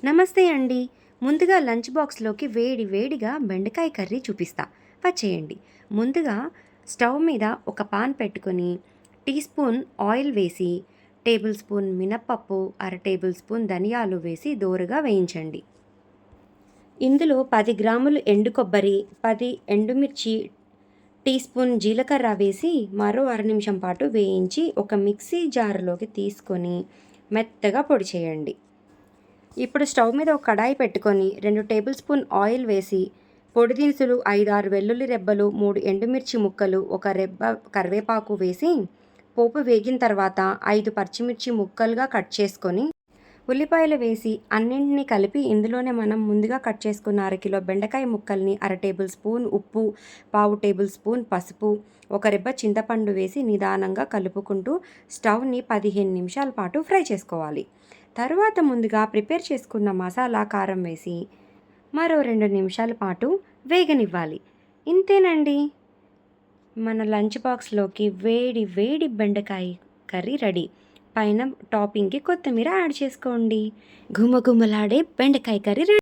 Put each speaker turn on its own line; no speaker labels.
నమస్తే అండి. ముందుగా లంచ్ బాక్స్‌లోకి వేడి వేడిగా బెండకాయ కర్రీ చూపిస్తా. వచ్చేయండి. ముందుగా స్టవ్ మీద ఒక పాన్ పెట్టుకొని, టీ స్పూన్ ఆయిల్ వేసి, టేబుల్ స్పూన్ మినపప్పు, అర టేబుల్ స్పూన్ ధనియాలు వేసి దోరగా వేయించండి. ఇందులో 10 గ్రాములు ఎండు కొబ్బరి, 10 ఎండుమిర్చి, టీ స్పూన్ జీలకర్ర వేసి మరో అర నిమిషం పాటు వేయించి ఒక మిక్సీ జార్‌లోకి తీసుకొని మెత్తగా పొడి చేయండి. ఇప్పుడు స్టవ్ మీద ఒక కడాయి పెట్టుకొని 2 టేబుల్ స్పూన్ ఆయిల్ వేసి పొడి దినుసులు 5, 6 వెల్లుల్లి రెబ్బలు, 3 ఎండుమిర్చి ముక్కలు, ఒక రెబ్బ కరివేపాకు వేసి పోపు వేగిన తర్వాత 5 పచ్చిమిర్చి ముక్కలుగా కట్ చేసుకొని ఉల్లిపాయలు వేసి అన్నింటినీ కలిపి ఇందులోనే మనం ముందుగా కట్ చేసుకున్న అరకిలో బెండకాయ ముక్కల్ని, అర టేబుల్ స్పూన్ ఉప్పు, పావు టేబుల్ స్పూన్ పసుపు, ఒక రెబ్బ చింతపండు వేసి నిదానంగా కలుపుకుంటూ స్టవ్ని 15 నిమిషాల పాటు ఫ్రై చేసుకోవాలి. తరువాత ముందుగా ప్రిపేర్ చేసుకున్న మసాలా కారం వేసి మరో 2 నిమిషాల పాటు వేగనివ్వాలి. ఇంతేనండి, మన లంచ్ బాక్స్లోకి వేడి వేడి బెండకాయ కర్రీ రెడీ. పైన టాపింగ్కి కొత్తిమీర యాడ్ చేసుకోండి. గుమగుమలాడే బెండకాయ కర్రీ రెడీ.